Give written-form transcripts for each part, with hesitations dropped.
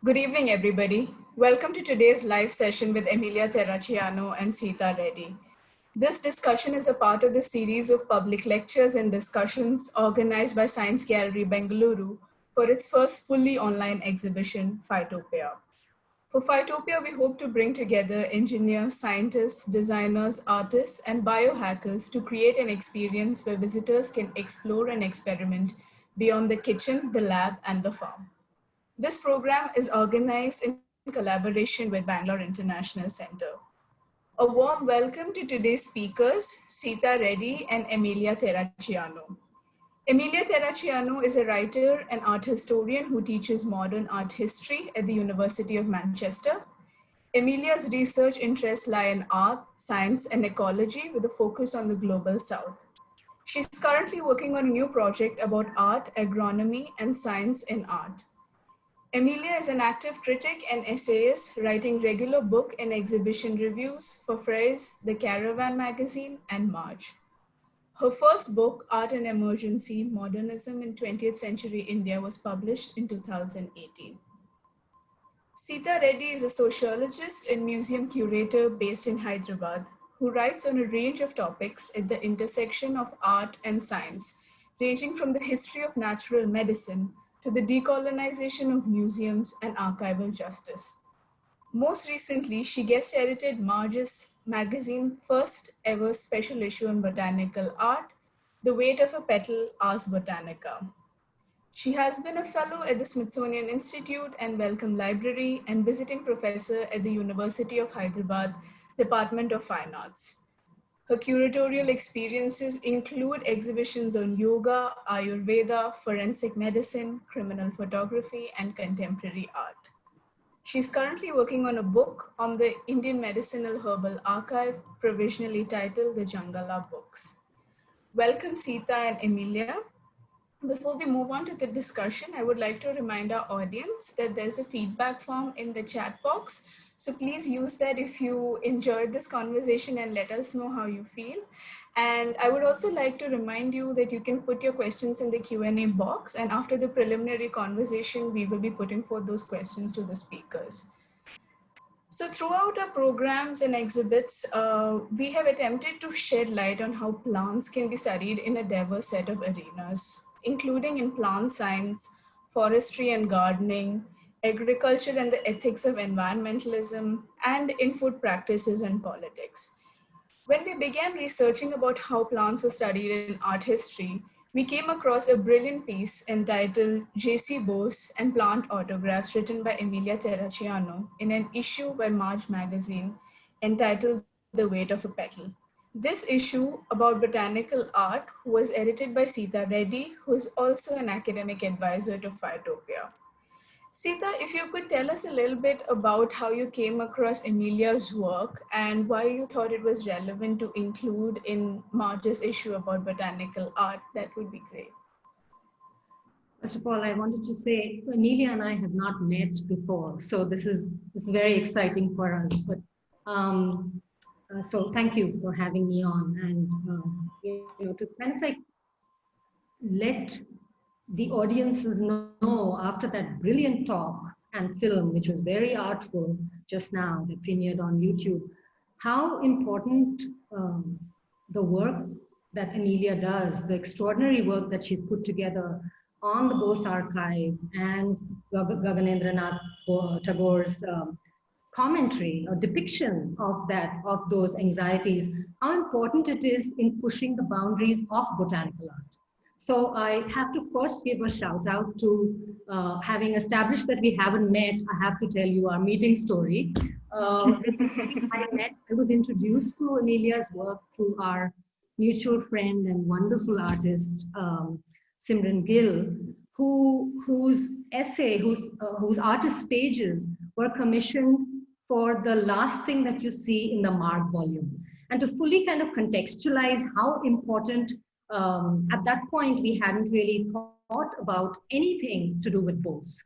Good evening, everybody. Welcome to today's live session with Emilia Terracciano and Sita Reddy. This discussion is a part of the series of public lectures and discussions organized by Science Gallery Bengaluru for its first fully online exhibition, Phytopia. For Phytopia, we hope to bring together engineers, scientists, designers, artists, and biohackers to create an experience where visitors can explore and experiment beyond the kitchen, the lab, and the farm. This program is organized in collaboration with Bangalore International Center. A warm welcome to today's speakers, Sita Reddy and Emilia Terracciano. Emilia Terracciano is a writer and art historian who teaches modern art history at the University of Manchester. Emilia's research interests lie in art, science, and ecology with a focus on the global south. She's currently working on a new project about art, agronomy, and science in art. Emilia is an active critic and essayist, writing regular book and exhibition reviews for Phrase, The Caravan magazine, and March. Her first book, Art and Emergency, Modernism in 20th Century India, was published in 2018. Sita Reddy is a sociologist and museum curator based in Hyderabad, who writes on a range of topics at the intersection of art and science, ranging from the history of natural medicine to the decolonization of museums and archival justice. Most recently, she guest edited Marge's magazine first ever special issue on botanical art, The Weight of a Petal, Ars Botanica. She has been a fellow at the Smithsonian Institute and Wellcome Library and visiting professor at the University of Hyderabad, Department of Fine Arts. Her curatorial experiences include exhibitions on yoga, Ayurveda, forensic medicine, criminal photography, and contemporary art. She's currently working on a book on the Indian Medicinal Herbal Archive, provisionally titled The Jangala Books. Welcome, Sita and Emilia. Before we move on to the discussion, I would like to remind our audience that there's a feedback form in the chat box. So please use that if you enjoyed this conversation and let us know how you feel. And I would also like to remind you that you can put your questions in the Q&A box. And after the preliminary conversation, we will be putting forth those questions to the speakers. So throughout our programs and exhibits, we have attempted to shed light on how plants can be studied in a diverse set of arenas, including in plant science, forestry and gardening, agriculture and the ethics of environmentalism, and in food practices and politics. When we began researching about how plants were studied in art history, we came across a brilliant piece entitled J.C. Bose and Plant Autographs written by Emilia Terracciano in an issue by March magazine entitled The Weight of a Petal. This issue about botanical art was edited by Sita Reddy, who is also an academic advisor to Phytopia. Sita, if you could tell us a little bit about how you came across Emilia's work and why you thought it was relevant to include in March's issue about botanical art, that would be great. First of all, I wanted to say Emilia and I have not met before, so this is very exciting for us. But so thank you for having me on, and to kind of like let the audiences know after that brilliant talk and film, which was very artful just now, that premiered on YouTube, how important the work that Emilia does, the extraordinary work that she's put together on the Bose archive and Gaganendranath Tagore's commentary or depiction of those anxieties, how important it is in pushing the boundaries of botanical art. So I have to first give a shout out to, having established that we haven't met, I have to tell you our meeting story. I was introduced to Emilia's work through our mutual friend and wonderful artist, Simran Gill, whose essay, whose artist pages were commissioned for the last thing that you see in the Marg volume. And to fully kind of contextualize how important, at that point, we hadn't really thought about anything to do with Bose.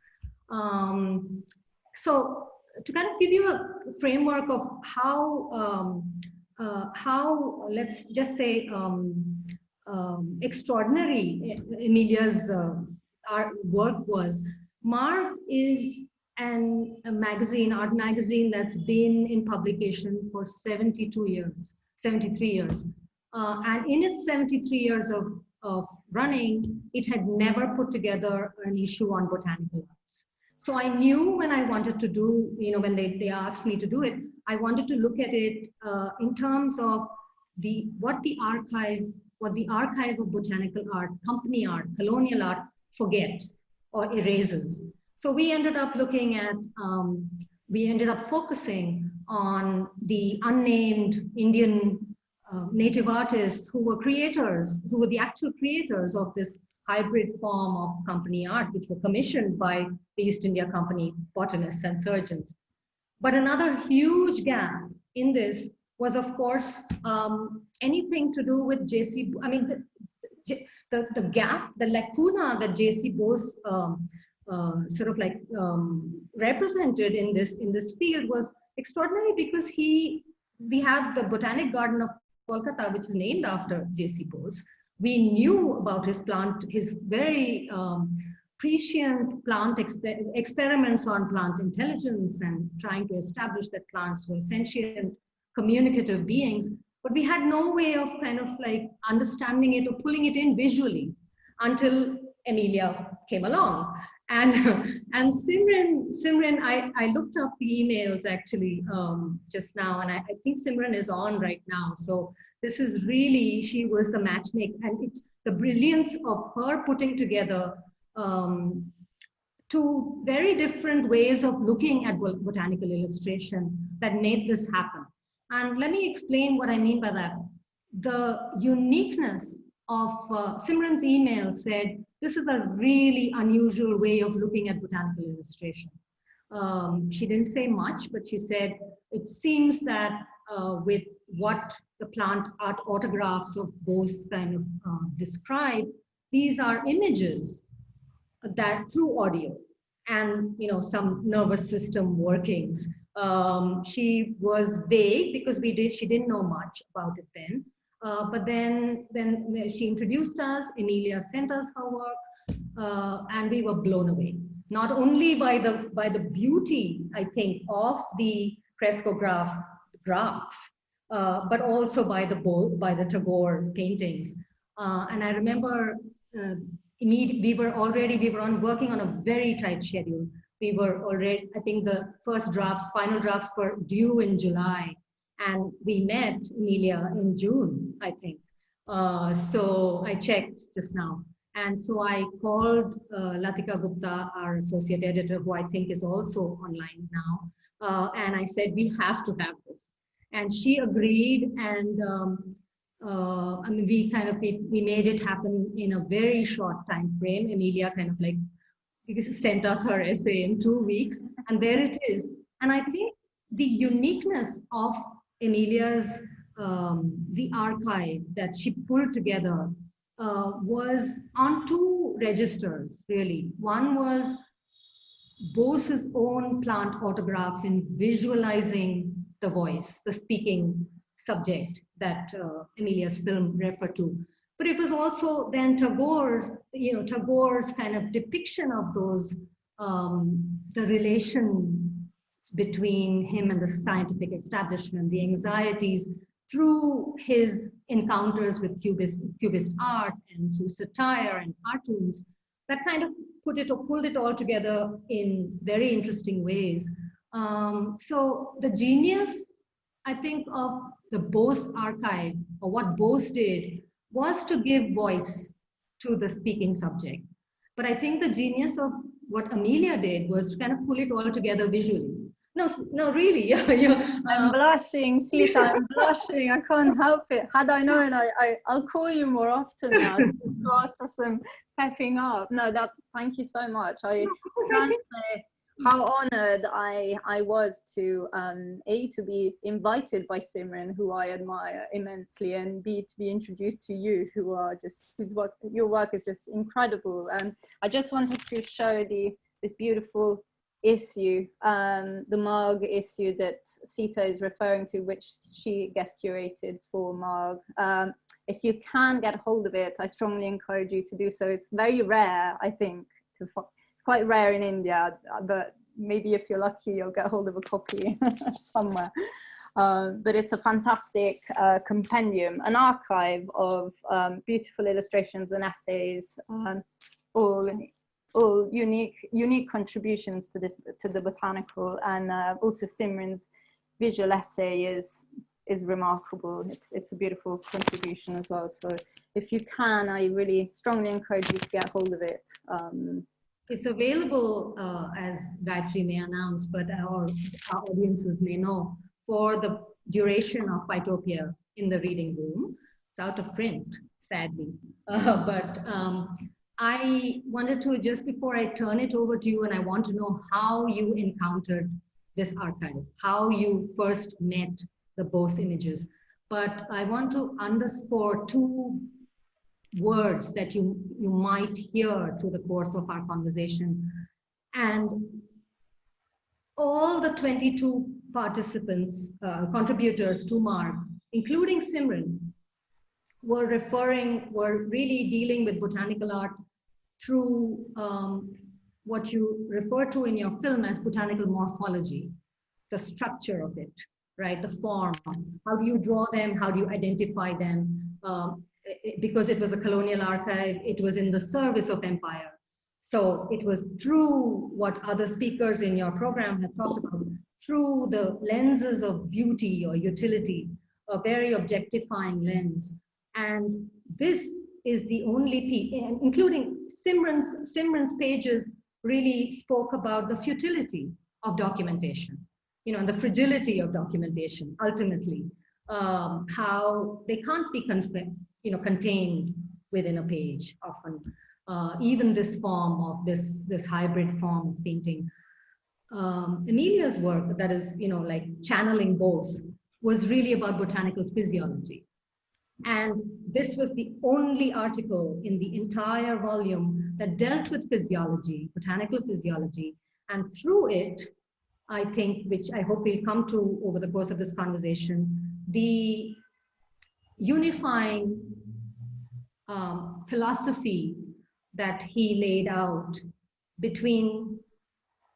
So to kind of give you a framework of how let's just say, extraordinary Emilia's art work was, Marg is and a magazine, art magazine, that's been in publication for 72 years, 73 years. And in its 73 years of running, it had never put together an issue on botanical arts. So I knew when I wanted to do, when they asked me to do it, I wanted to look at it in terms of what the archive of botanical art, company art, colonial art forgets or erases. So we ended up looking at, we ended up focusing on the unnamed Indian native artists who were the actual creators of this hybrid form of company art, which were commissioned by the East India Company botanists and surgeons. But another huge gap in this was, of course, anything to do with J.C. I mean, the gap, the lacuna that J.C. Bose represented in this field was extraordinary, because we have the Botanic Garden of Kolkata, which is named after J.C. Bose. We knew about his very prescient plant experiments on plant intelligence and trying to establish that plants were sentient, communicative beings, but we had no way of kind of like understanding it or pulling it in visually until Emilia came along. And Simran, I looked up the emails actually just now, and I think Simran is on right now. So this is really, she was the matchmaker, and it's the brilliance of her putting together two very different ways of looking at botanical illustration that made this happen. And let me explain what I mean by that. The uniqueness of Simran's email said, this is a really unusual way of looking at botanical illustration. She didn't say much, but she said, it seems that with what the plant art autographs of Bose kind of describe, these are images that through audio and some nervous system workings. She was vague because she didn't know much about it then. But then she introduced us, Emilia sent us her work, and we were blown away. Not only by the beauty, I think, of the frescograph graphs, but also by the Tagore paintings. And I remember we were working on a very tight schedule. We were already, I think the final drafts were due in July. And we met Emilia in June, I think. So I checked just now. And so I called Latika Gupta, our associate editor, who I think is also online now. And I said, we have to have this. And she agreed. And I mean, we made it happen in a very short time frame. Emilia kind of like sent us her essay in 2 weeks. And there it is. And I think the uniqueness of Emilia's the archive that she pulled together was on two registers, really. One was Bose's own plant autographs in visualizing the voice, the speaking subject that Emilia's film referred to. But it was also then Tagore's kind of depiction of those, the relation between him and the scientific establishment, the anxieties through his encounters with Cubist art and through satire and cartoons, that kind of pulled it all together in very interesting ways. So the genius, I think, of the Bose archive, or what Bose did, was to give voice to the speaking subject. But I think the genius of what Emilia did was to kind of pull it all together visually. No, really. I'm blushing, Sita, I'm blushing. I can't help it. Had I known, I'll call you more often now to ask for some pepping up. No, thank you so much. I can't say how honored I was to be invited by Simran, who I admire immensely, and B, to be introduced to you, who are just, your work is just incredible. And I just wanted to show this beautiful issue, the Marg issue that Sita is referring to, which she guest curated for Marg. If you can get hold of it, I strongly encourage you to do so. It's very rare, I think. It's quite rare in India, but maybe if you're lucky, you'll get hold of a copy somewhere. But it's a fantastic compendium, an archive of beautiful illustrations and essays, all unique contributions to the botanical, and also Simran's visual essay is remarkable. It's a beautiful contribution as well. So if you can, I really strongly encourage you to get hold of it. It's available, as Gayatri may announce, but our audiences may know, for the duration of Phytopia in the reading room. It's out of print, sadly. But I wanted to, just before I turn it over to you, and I want to know how you encountered this archive, how you first met the Bose images. But I want to underscore two words that you might hear through the course of our conversation. And all the 22 participants, contributors to MARC, including Simran, were really dealing with botanical art through what you refer to in your film as botanical morphology, the structure of it, right? The form. How do you draw them? How do you identify them? Because it was a colonial archive, it was in the service of empire. So it was through what other speakers in your program have talked about, through the lenses of beauty or utility, a very objectifying lens. And this is the only piece, including Simran's pages really spoke about the futility of documentation, and the fragility of documentation, ultimately, how they can't be contained within a page often. Even this form of this hybrid form of painting. Emilia's work, that is, like channeling Bose, was really about botanical physiology. And this was the only article in the entire volume that dealt with physiology, botanical physiology. And through it, I think, which I hope we'll come to over the course of this conversation, the unifying philosophy that he laid out between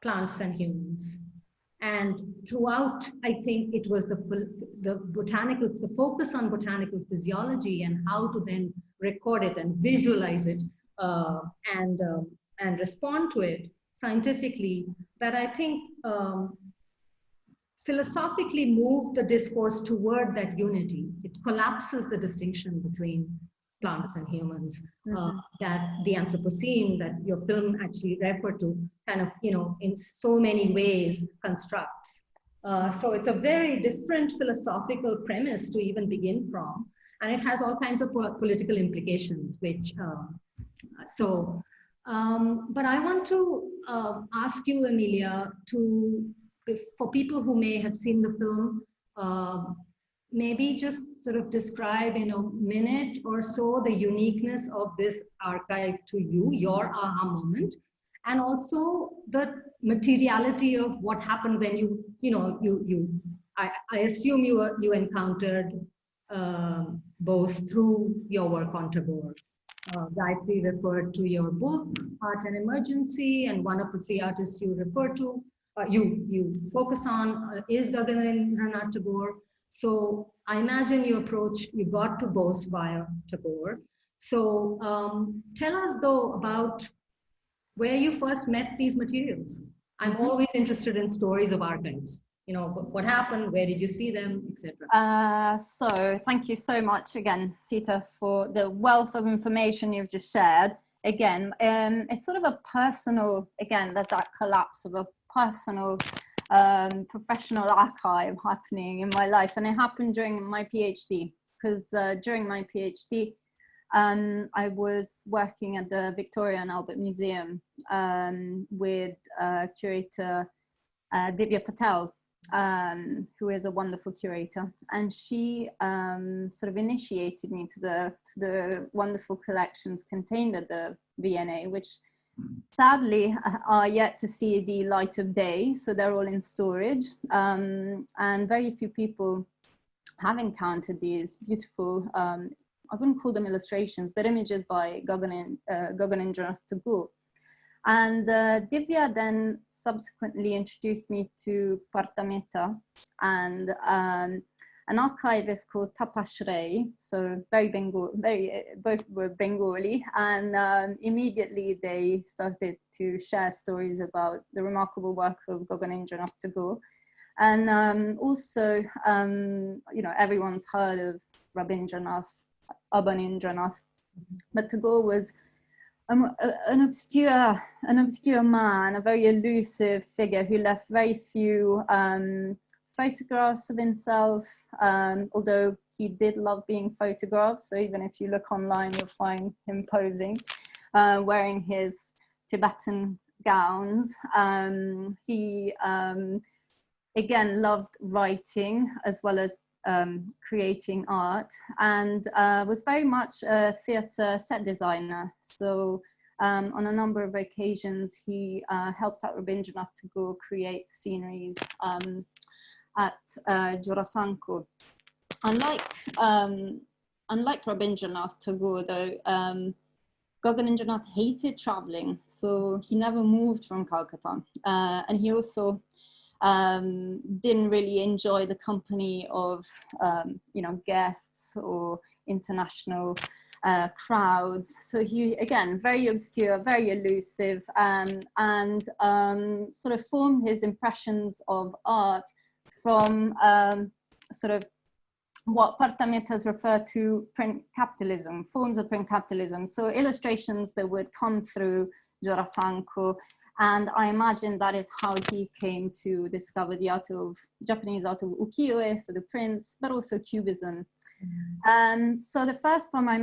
plants and humans. And throughout, I think it was the focus on botanical physiology and how to then record it and visualize it and respond to it scientifically, that I think philosophically moved the discourse toward that unity. It collapses the distinction between plants and humans, that the Anthropocene that your film actually referred to kind of, in so many ways constructs. So it's a very different philosophical premise to even begin from. And it has all kinds of political implications, which, but I want to ask you, Emilia, for people who may have seen the film, maybe just sort of describe in a minute or so the uniqueness of this archive to you, your aha moment, and also the materiality of what happened when I assume you encountered Bose through your work on Tagore. Gayatri referred to your book, Art and Emergency, and one of the three artists you refer to, you focus on is Gaganendranath Tagore. So I imagine you got to Bose via Tagore. So tell us though about where you first met these materials. I'm always interested in stories of archives. What happened, where did you see them, etc. So thank you so much again, Sita, for the wealth of information you've just shared. Again, it's sort of a personal, again, that collapse of a personal professional archive happening in my life, and it happened during my PhD, because during my PhD I was working at the Victoria and Albert Museum with curator Divya Patel, who is a wonderful curator, and she sort of initiated me to the wonderful collections contained at the V&A, which sadly are yet to see the light of day. So they're all in storage, and very few people have encountered these beautiful, I wouldn't call them illustrations, but images by Gaganendranath Tagore. And Divya then subsequently introduced me to Partametta, and an archivist called Tapas Ray, so both were Bengali, and immediately they started to share stories about the remarkable work of Gaganendranath Tagore. And also, you know, everyone's heard of Rabindranath, Abanindranath, but Tagore was an obscure man, a very elusive figure who left very few photographs of himself, although he did love being photographed. So even if you look online, you'll find him posing, wearing his Tibetan gowns. He again loved writing as well as creating art, and was very much a theatre set designer. So on a number of occasions, he helped out Rabindranath Tagore create sceneries at Jorasanko. Unlike Rabindranath Tagore, though, Gaganendranath hated traveling, so he never moved from Calcutta, and he also didn't really enjoy the company of you know, guests or international crowds. So he, again, very obscure, very elusive, and sort of formed his impressions of art from sort of what Partamettas refer to print capitalism, forms of print capitalism. So illustrations that would come through Jorasanko. And I imagine that is how he came to discover the art of Japanese art of ukiyo-e, so the prints, but also cubism. So the first time I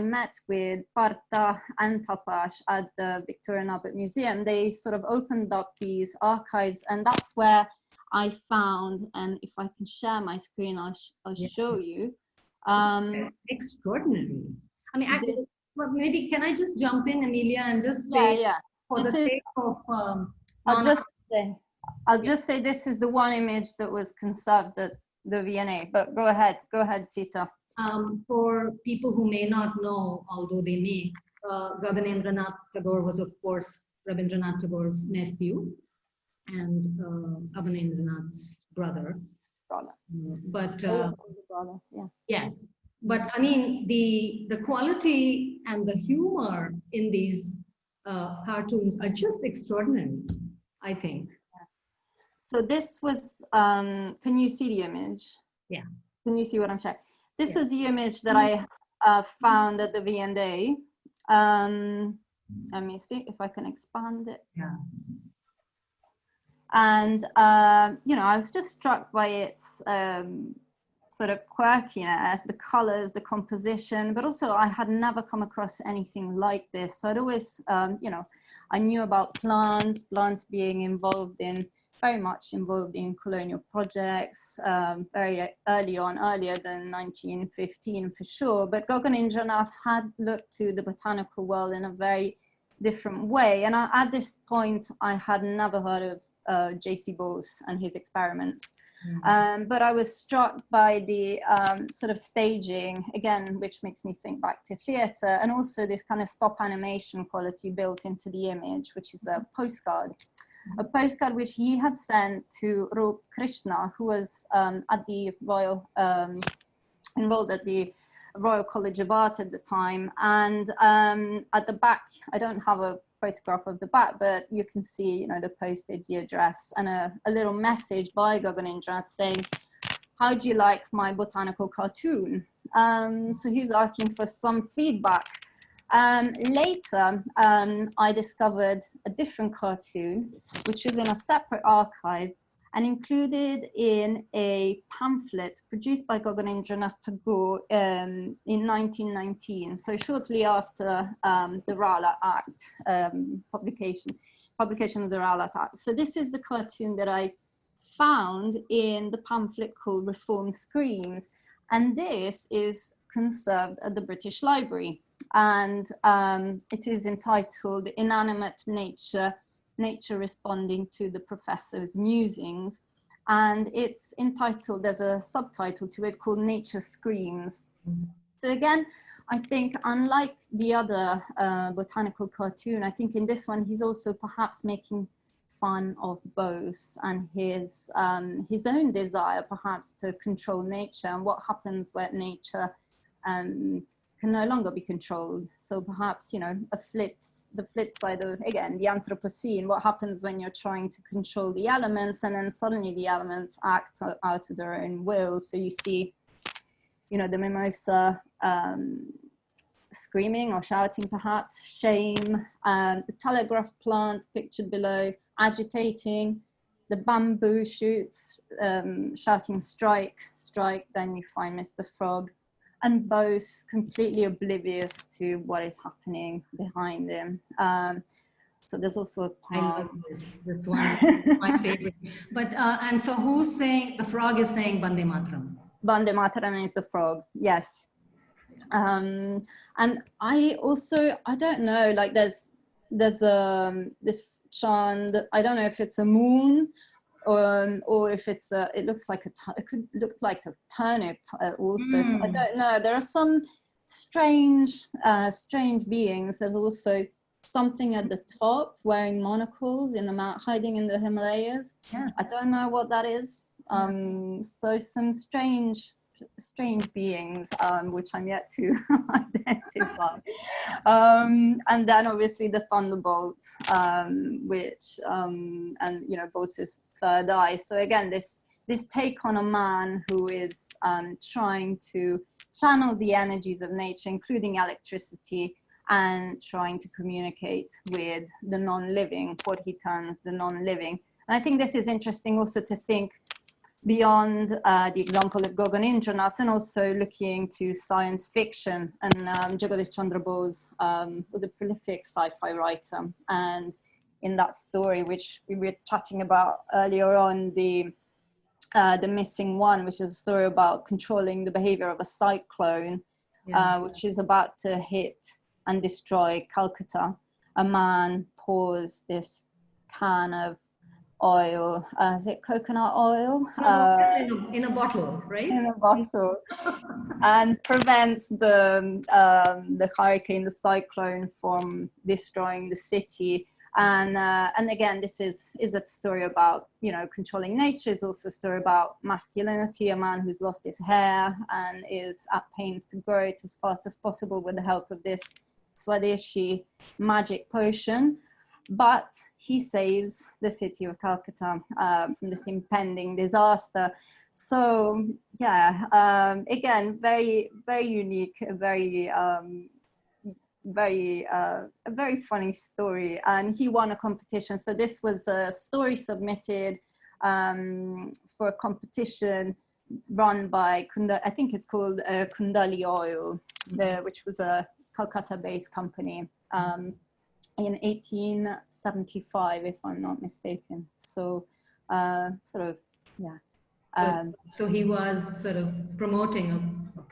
met with Parta and Tapas at the Victoria and Albert Museum, they sort of opened up these archives, and that's where I found, and if I can share my screen, I'll show you. Extraordinary. I mean, well, maybe can I just jump in, Amelia, and just say, for the sake of I'll just say this is the one image that was conserved at the V&A, but go ahead, Sita. For people who may not know, although they may, Gaganendranath Tagore was, of course, Rabindranath Tagore's nephew and Abanindranath's brother. Yes, but I mean, the quality and the humor in these cartoons are just extraordinary, I think. So this was, can you see the image? Yeah. Can you see what I'm showing? This was the image that I found at the V&A. Let me see if I can expand it. Yeah. And, you know, I was just struck by its sort of quirkiness, the colors, the composition, but also I had never come across anything like this. So I'd always, you know, I knew about plants being very much involved in colonial projects, very early on, earlier than 1915 for sure. But Gaganendranath had looked to the botanical world in a very different way. And at this point, I had never heard of J.C. Bose and his experiments. But I was struck by the sort of staging, again, which makes me think back to theatre, and also this kind of stop animation quality built into the image, which is a postcard which he had sent to Rup Krishna, who was at the Royal, enrolled at the Royal College of Art at the time. And at the back, I don't have a photograph of the back, but you can see, you know, the postage address and a little message by Gaganendranath saying, "How do you like my botanical cartoon?" So he's asking for some feedback. Later, I discovered a different cartoon, which was in a separate archive and included in a pamphlet produced by Gaganendranath Tagore in 1919, so shortly after the Rowlatt Act, publication of the Rowlatt Act. So this is the cartoon that I found in the pamphlet called Reform Screams, and this is conserved at the British Library. And it is entitled Inanimate Nature, Nature Responding to the Professor's Musings. And it's entitled, there's a subtitle to it called Nature Screams. So again, I think unlike the other botanical cartoon, I think in this one, he's also perhaps making fun of Bose and his own desire perhaps to control nature and what happens when nature can no longer be controlled. So perhaps, you know, the flip side of, again, the Anthropocene, what happens when you're trying to control the elements and then suddenly the elements act out of their own will. So you see, you know, the mimosa screaming or shouting perhaps, shame, the telegraph plant pictured below, agitating, the bamboo shoots shouting strike, strike, then you find Mr. Frog, and Bose completely oblivious to what is happening behind him. So there's also a I part. love this one is my favorite. But and so who's saying, the frog is saying Bande Mataram? Bande Mataram is the frog, yes. And I also, I don't know, like there's this chant, I don't know if it's a moon or if it's it looks like it could look like a turnip also. So I don't know. There are some strange beings. There's also something at the top wearing monocles in the hiding in the Himalayas. Yeah. I don't know what that is. So some strange beings, which I'm yet to identify. And then obviously the thunderbolt, which, and you know, Bose's third eye. So again, this take on a man who is trying to channel the energies of nature, including electricity, and trying to communicate with the non-living, what he terms the non-living. And I think this is interesting also to think beyond the example of Gaganendranath, and also looking to science fiction. And Jagadish Chandra Bose was a prolific sci-fi writer. And in that story, which we were chatting about earlier on, the Missing One, which is a story about controlling the behavior of a cyclone, which is about to hit and destroy Calcutta. A man pours this can of oil, is it coconut oil? In a bottle, right? In a bottle, and prevents the hurricane, the cyclone, from destroying the city. And again, this is a story about, you know, controlling nature. It's also a story about masculinity, a man who's lost his hair and is at pains to grow it as fast as possible with the help of this Swadeshi magic potion. But he saves the city of Calcutta from this impending disaster. So yeah, again, very, very unique, a very funny story. And he won a competition. So this was a story submitted for a competition run by I think it's called Kundali Oil, which was a Calcutta-based company. In 1875, if I'm not mistaken. So sort of, yeah. So he was sort of promoting a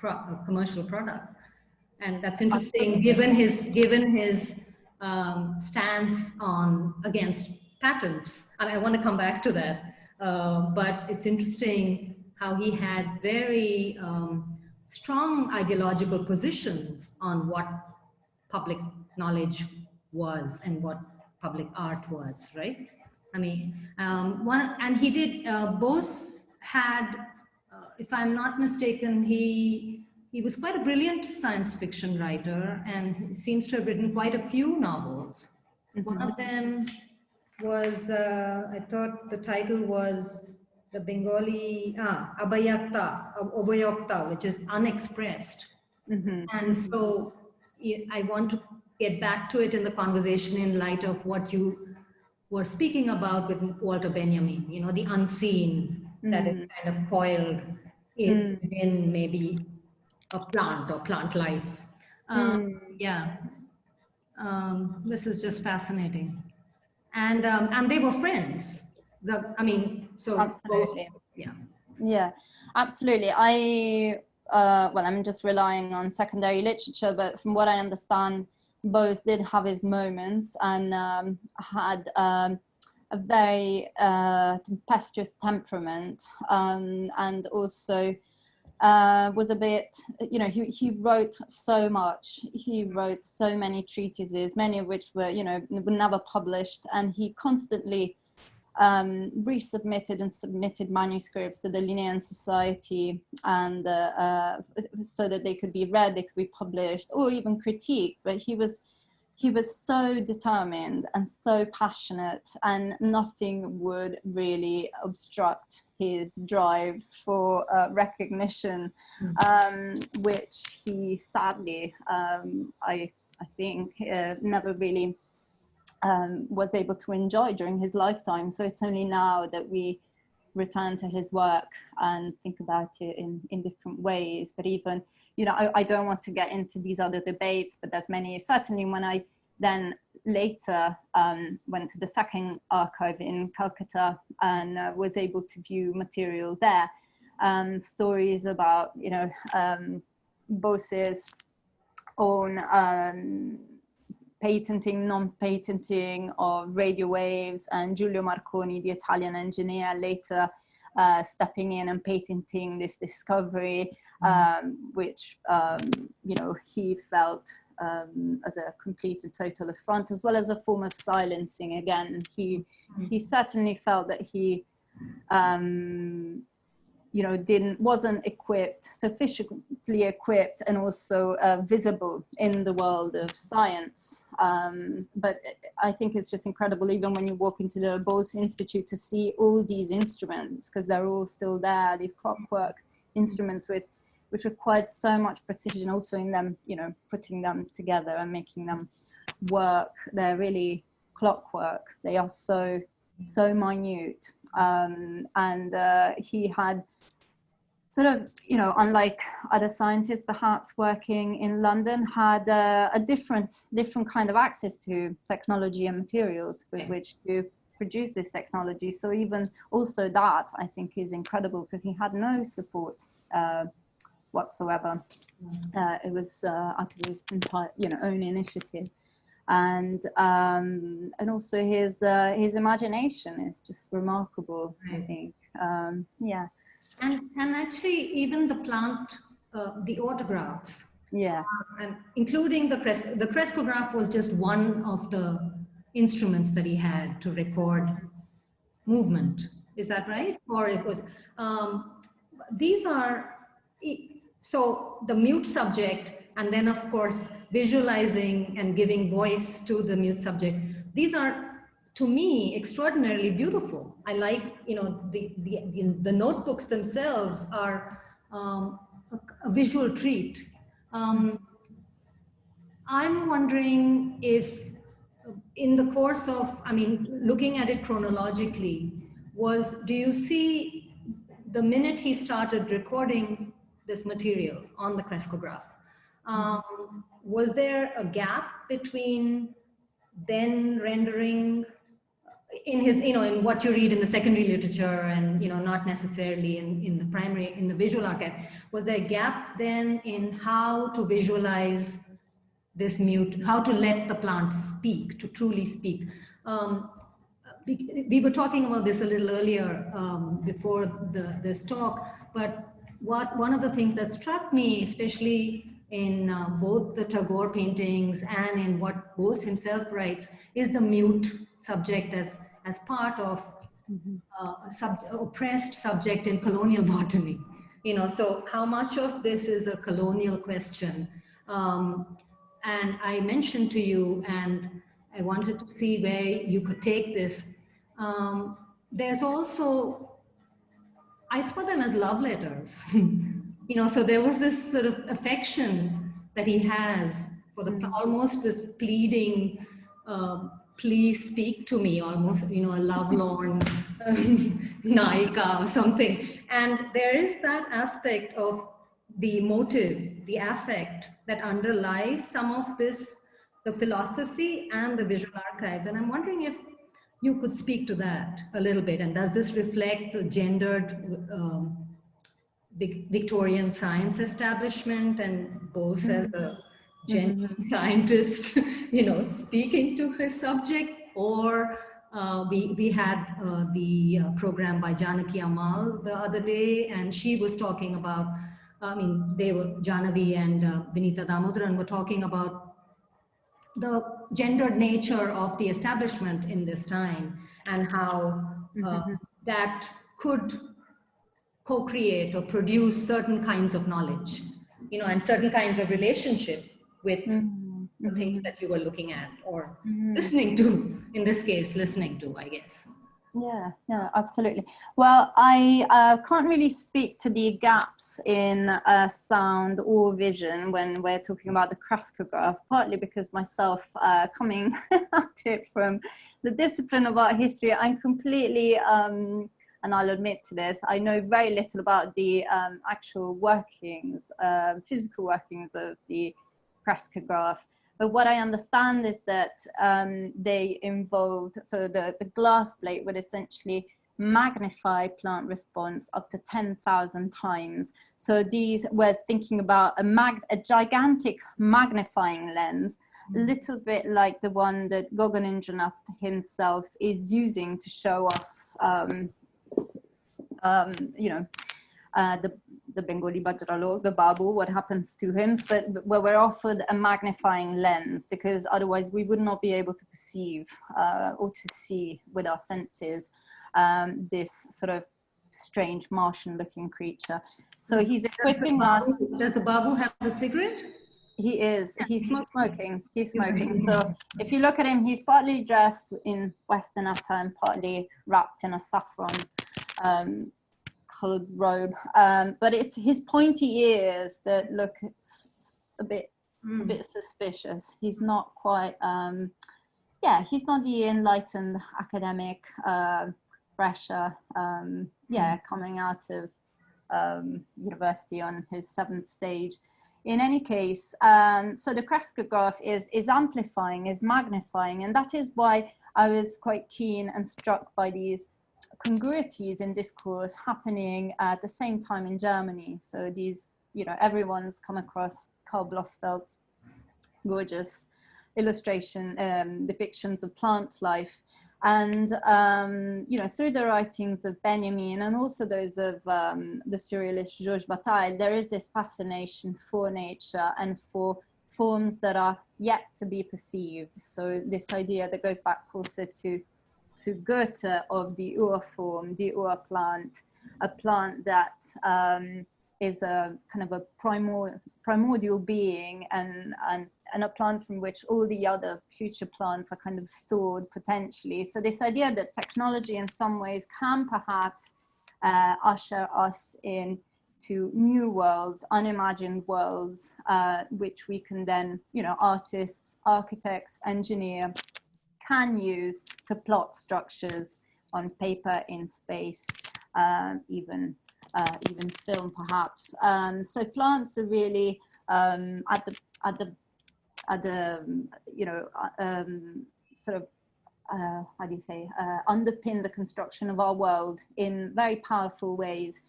commercial product. And that's interesting, given his stance against patents. I want to come back to that. But it's interesting how he had very strong ideological positions on what public knowledge was and what public art was, right? I mean, and he did, Bose had, if I'm not mistaken, he was quite a brilliant science fiction writer, and he seems to have written quite a few novels. One of them was, I thought the title was the Bengali, Oboyokta, which is unexpressed. And so I want to get back to it in the conversation in light of what you were speaking about with Walter Benjamin, you know, the unseen that is kind of coiled in maybe a plant or plant life. Yeah, this is just fascinating. And they were friends. Absolutely. Yeah, absolutely. Well, I'm just relying on secondary literature, but from what I understand, Bose did have his moments and had a very tempestuous temperament, and also was a bit, he wrote so much. He wrote so many treatises, many of which were, were never published. And he constantly resubmitted and submitted manuscripts to the Linnean Society, and so that they could be read, they could be published, or even critiqued. But he was so determined and so passionate, and nothing would really obstruct his drive for recognition, which he sadly, I think, never really was able to enjoy during his lifetime. So it's only now that we return to his work and think about it in different ways. But even, I don't want to get into these other debates, but there's many. Certainly when I then later went to the second archive in Calcutta and was able to view material there, stories about, Bose's own patenting, non-patenting of radio waves, and Giulio Marconi, the Italian engineer, later stepping in and patenting this discovery, which, he felt as a complete and total affront, as well as a form of silencing. Again, he certainly felt that he, wasn't sufficiently equipped and also visible in the world of science. But I think it's just incredible, even when you walk into the Bose Institute, to see all these instruments, because they're all still there, these clockwork instruments which required so much precision also in them, putting them together and making them work. They're really clockwork. They are so minute. And he had sort of, unlike other scientists perhaps working in London, had a different kind of access to technology and materials with which to produce this technology. So even also that, I think, is incredible, because he had no support whatsoever. It was utterly his entire, own initiative. And also his imagination is just remarkable, I think. Yeah. And actually, even the plant, the autographs. Yeah. And including the crescograph was just one of the instruments that he had to record movement. Is that right? Or it was, these are, so the mute subject, and then of course, visualizing and giving voice to the mute subject. These are, to me, extraordinarily beautiful. I like, the notebooks themselves are a visual treat. I'm wondering if in the course of, looking at it chronologically, do you see the minute he started recording this material on the crescograph, was there a gap between then rendering in his, in what you read in the secondary literature and, not necessarily in the primary, in the visual archive? Was there a gap then in how to visualize this mute, how to let the plant speak, to truly speak? We were talking about this a little earlier before this talk, but one of the things that struck me, especially in both the Tagore paintings and in what Bose himself writes, is the mute subject as part of oppressed subject in colonial botany. So how much of this is a colonial question? And I mentioned to you, and I wanted to see where you could take this. There's also, I saw them as love letters. So there was this sort of affection that he has for the, almost this pleading, please speak to me, almost, a lovelorn Naika or something. And there is that aspect of the motive, the affect that underlies some of this, the philosophy and the visual archive. And I'm wondering if you could speak to that a little bit. And does this reflect the gendered Victorian science establishment and Bose as a genuine scientist, speaking to his subject? Or we had the program by Janaki Amal the other day, and she was talking about I mean, they were, Jahnavi and Vinita Damodaran were talking about the gendered nature of the establishment in this time and how that could co-create or produce certain kinds of knowledge, you know, and certain kinds of relationship with the things that you were looking at or listening to, in this case, listening to, I guess. Yeah, yeah, absolutely. Well, I can't really speak to the gaps in sound or vision when we're talking about the Kraskograph, partly because myself coming at it from the discipline of art history, I'm completely, and I'll admit to this, I know very little about the actual workings, physical workings of the Kraskograph. But what I understand is that they involved, so the glass plate would essentially magnify plant response up to 10,000 times. So these, we're thinking about a gigantic magnifying lens, a little bit like the one that Gaganendranath himself is using to show us, you know, the Bengali Bajralog, the Babu, what happens to him, but where we're offered a magnifying lens, because otherwise we would not be able to perceive or to see with our senses this sort of strange Martian-looking creature. So he's equipping us. Does the Babu have a cigarette? He is. He's smoking. He's smoking. So if you look at him, he's partly dressed in Western attire and partly wrapped in a saffron colored robe, but it's his pointy ears that look a bit suspicious. He's not quite yeah, he's not the enlightened academic fresher coming out of university on his 7th stage. In any case, so the Kraskograph is amplifying, is magnifying, and that is why I was quite keen and struck by these congruities in discourse happening at the same time in Germany. So these, you know, everyone's come across Karl Blossfeld's gorgeous illustration, depictions of plant life. And, you know, through the writings of Benjamin and also those of the surrealist Georges Bataille, there is this fascination for nature and for forms that are yet to be perceived. So this idea that goes back also to Goethe of the Urform, the Urplant, a plant that is a kind of a primordial being and a plant from which all the other future plants are kind of stored potentially. So this idea that technology in some ways can perhaps usher us into new worlds, unimagined worlds, which we can then, you know, artists, architects, engineer, can use to plot structures on paper, in space, even film perhaps. So plants are really at the you know sort of how do you say underpin the construction of our world in very powerful ways.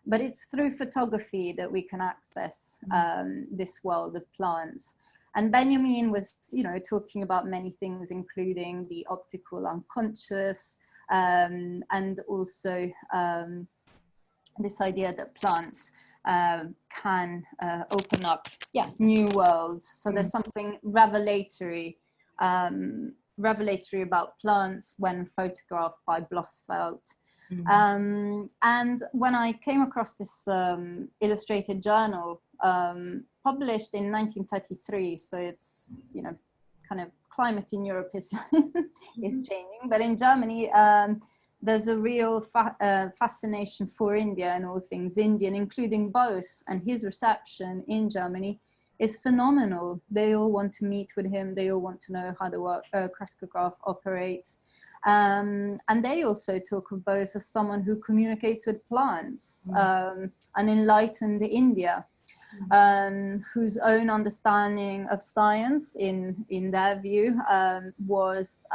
But it's through photography that we can access this world of plants. And Benjamin was, you know, talking about many things, including the optical unconscious, and also this idea that plants can open up, new worlds. So there's something revelatory about plants when photographed by Blossfeld. And when I came across this illustrated journal, published in 1933, so it's, you know, kind of climate in Europe is is changing, but in Germany there's a real fascination for India and all things Indian, including Bose, and his reception in Germany is phenomenal. They all want to meet with him, they all want to know how the Kraskograph operates, and they also talk of Bose as someone who communicates with plants, an enlightened India. Whose own understanding of science, in their view, was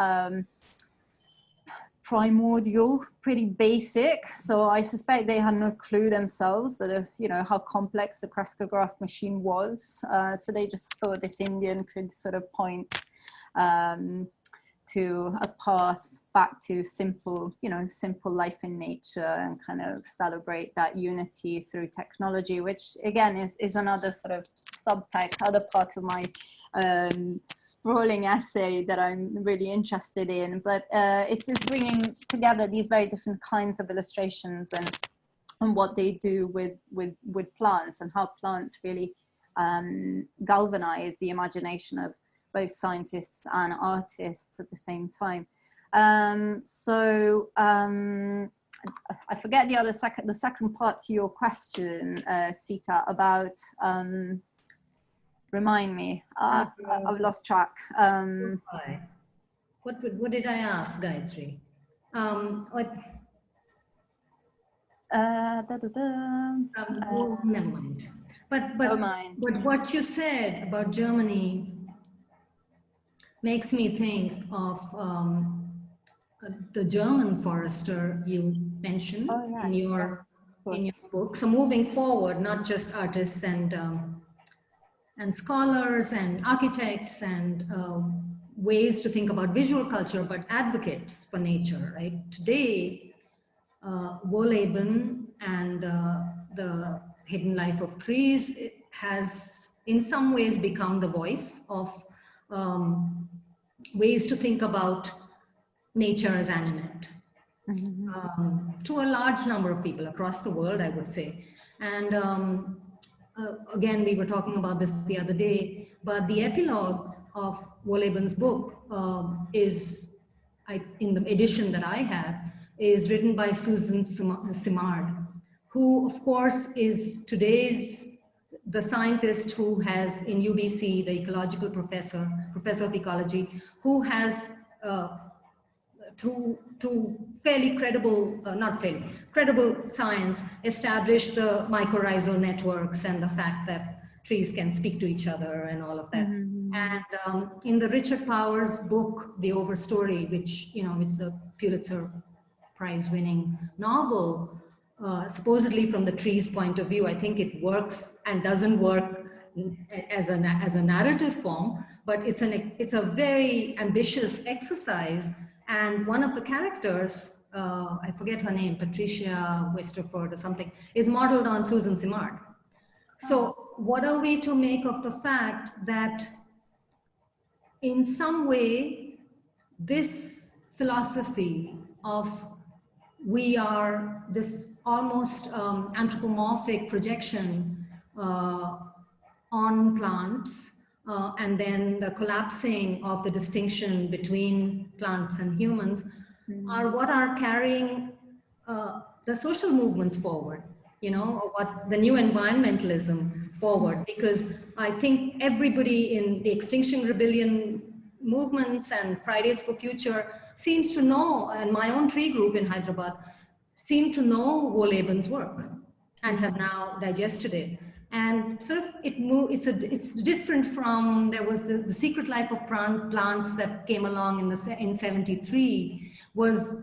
primordial, pretty basic. So I suspect they had no clue themselves that, you know, how complex the Kraskograph machine was. So they just thought this Indian could sort of point to a path back to simple, simple life in nature, and kind of celebrate that unity through technology, which again is another sort of subtext, other part of my sprawling essay that I'm really interested in. But it's bringing together these very different kinds of illustrations and what they do with plants, and how plants really galvanize the imagination of both scientists and artists at the same time. I forget the second part to your question, Sita, about remind me. I've lost track. What did I ask, Gayatri? Never mind. But what you said about Germany makes me think of the German forester you mentioned in your book. So moving forward, not just artists and scholars and architects and ways to think about visual culture, but advocates for nature, right? Today, Wohlleben and the Hidden Life of Trees has in some ways become the voice of ways to think about nature as animate, to a large number of people across the world, I would say. And again, we were talking about this the other day, but the epilogue of Wohleben's book is, in the edition that I have, is written by Susan Simard, who of course is the scientist who has in UBC, the ecological professor of ecology, who has through fairly credible, credible science, established the mycorrhizal networks and the fact that trees can speak to each other and all of that. And in the Richard Powers book, The Overstory, which, it's a Pulitzer Prize winning novel, supposedly from the tree's point of view, I think it works and doesn't work as a narrative form, but it's a very ambitious exercise. And one of the characters, I forget her name, Patricia Westerford or something, is modeled on Susan Simard. So what are we to make of the fact that in some way, this philosophy of we are this almost anthropomorphic projection on plants, and then the collapsing of the distinction between plants and humans are what are carrying the social movements forward, or what the new environmentalism forward, because I think everybody in the Extinction Rebellion movements and Fridays for Future seems to know, and my own tree group in Hyderabad seem to know Wohleben's work and have now digested it. And sort of it's different from, there was the Secret Life of Plants that came along in 73, was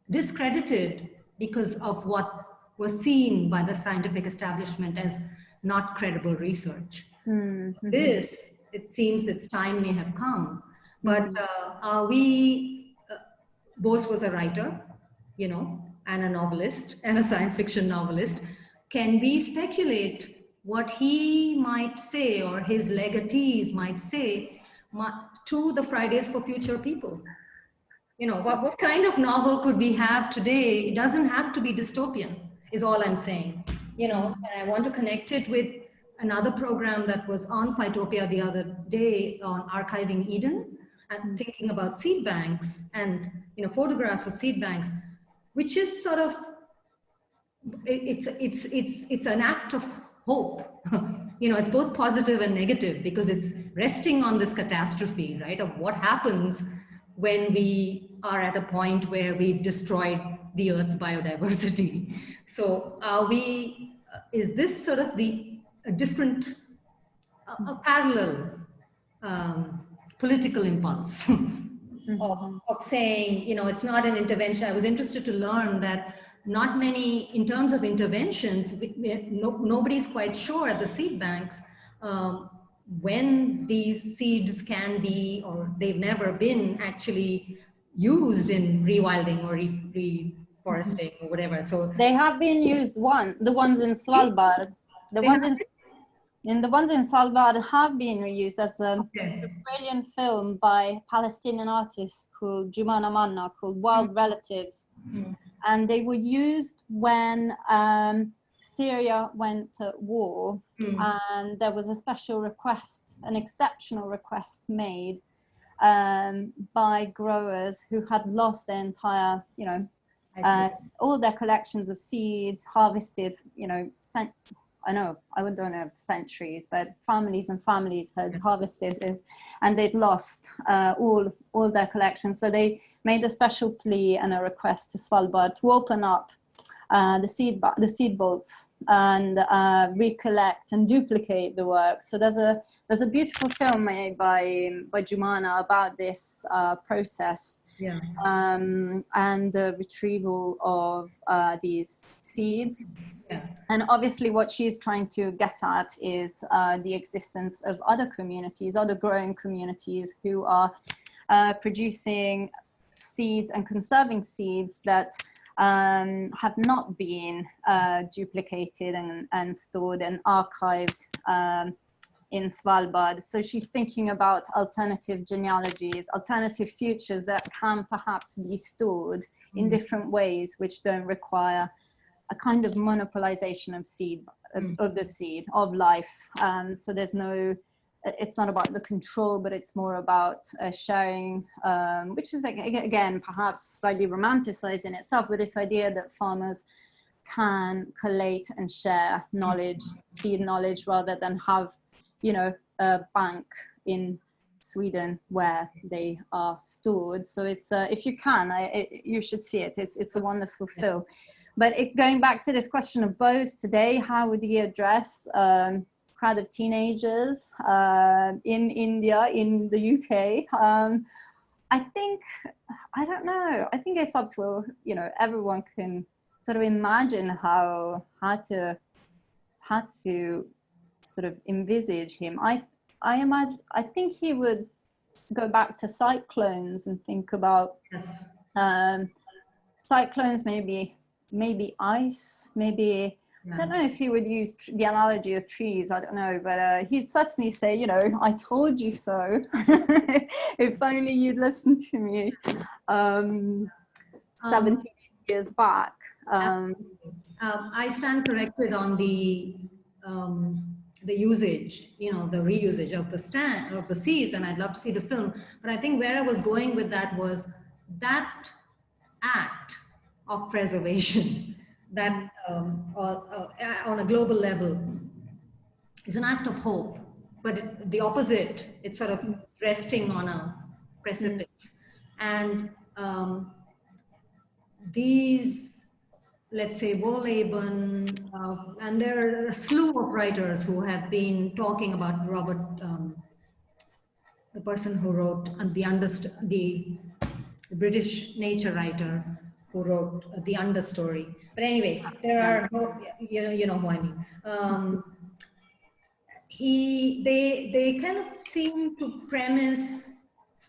discredited because of what was seen by the scientific establishment as not credible research. This, it seems its time may have come, but Bose was a writer, and a novelist and a science fiction novelist. Can we speculate what he might say or his legatees might say to the Fridays for Future people? What kind of novel could we have today? It doesn't have to be dystopian, is all I'm saying. And I want to connect it with another program that was on Phytopia the other day on archiving Eden and thinking about seed banks and photographs of seed banks, which is sort of, it's an act of hope. It's both positive and negative because it's resting on this catastrophe, right, of what happens when we are at a point where we've destroyed the Earth's biodiversity. So is this sort of a parallel political impulse of saying, it's not an intervention. I was interested to learn that not many, in terms of interventions, nobody's quite sure at the seed banks when these seeds can be, or they've never been actually used in rewilding or reforesting or whatever. So they have been used. The ones in Svalbard, the ones in Svalbard have been reused as a brilliant film by Palestinian artist called Jumana Manna called Wild Relatives. And they were used when Syria went to war, and there was a special request, an exceptional request made by growers who had lost their entire, all their collections of seeds, harvested, I don't know centuries, but families and families had harvested it, and they'd lost all their collections. So they made a special plea and a request to Svalbard to open up the seed vaults and recollect and duplicate the work. So there's a beautiful film made by Jumana about this process. And the retrieval of these seeds. And obviously what she's trying to get at is the existence of other communities, other growing communities who are producing seeds and conserving seeds that have not been duplicated and stored and archived in Svalbard. So she's thinking about alternative genealogies, alternative futures that can perhaps be stored in different ways, which don't require a kind of monopolization of seed, of the seed, of life. So there's no, it's not about the control, but it's more about sharing, which is, again, perhaps slightly romanticized in itself, but this idea that farmers can collate and share knowledge, seed knowledge, rather than have, a bank in Sweden where they are stored. So it's, if you can, you should see it. It's a wonderful film. But going back to this question of bows today, how would you address crowd of teenagers in India, in the UK? I think, I don't know. I think it's up to, everyone can sort of imagine how to sort of envisage him. I think he would go back to cyclones and think about cyclones, maybe ice, maybe, I don't know if he would use the analogy of trees, I don't know, but he'd certainly say, I told you so. If only you'd listened to me 17 years back. I stand corrected on the usage, the reusage of the seeds, and I'd love to see the film. But I think where I was going with that was that act of preservation that on a global level is an act of hope, but the opposite, it's sort of resting on a precipice. And these, let's say, Wohlleben, and there are a slew of writers who have been talking about Robert, the person who wrote the British nature writer who wrote The Understory. But anyway, there are, you know who I mean. They kind of seem to premise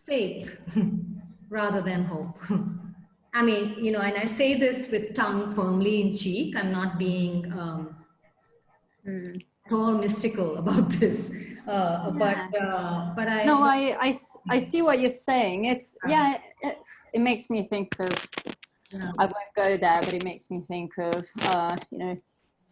faith rather than hope. I mean, and I say this with tongue firmly in cheek. I'm not being all mystical about this, but I. No, I see what you're saying. It's it makes me think of. I won't go there, but it makes me think of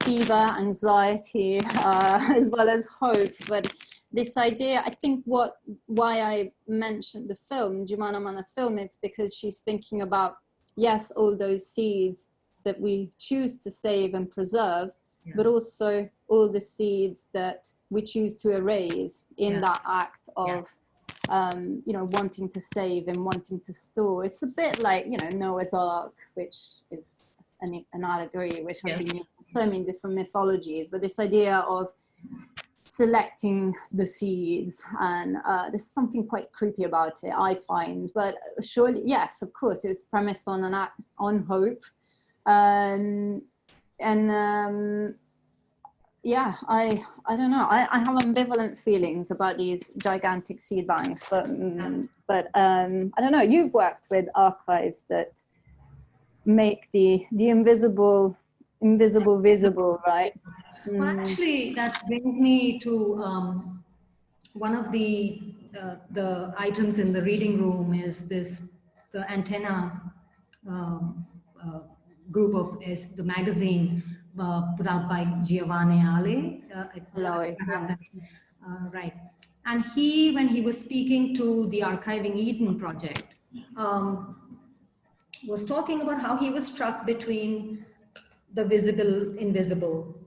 fever, anxiety, as well as hope. But this idea, I think why I mentioned the film, Jumana Manna's film, it's because she's thinking about, yes, all those seeds that we choose to save and preserve, but also all the seeds that we choose to erase in that act of, wanting to save and wanting to store. It's a bit like, Noah's Ark, which is an allegory which has been used in so many different mythologies, but this idea of selecting the seeds, and there's something quite creepy about it, I find, but surely, yes, of course, it's premised on yeah, I don't know. I have ambivalent feelings about these gigantic seed banks, but I don't know. You've worked with archives that make the invisible visible, right? Well, actually, that brings me to one of the items in the reading room is the antenna um, uh, group of is the magazine put out by Giovanni Ale. Aloy, yeah. Right. And he, when he was speaking to the Archiving Eden project, um, was talking about how he was struck between the visible invisible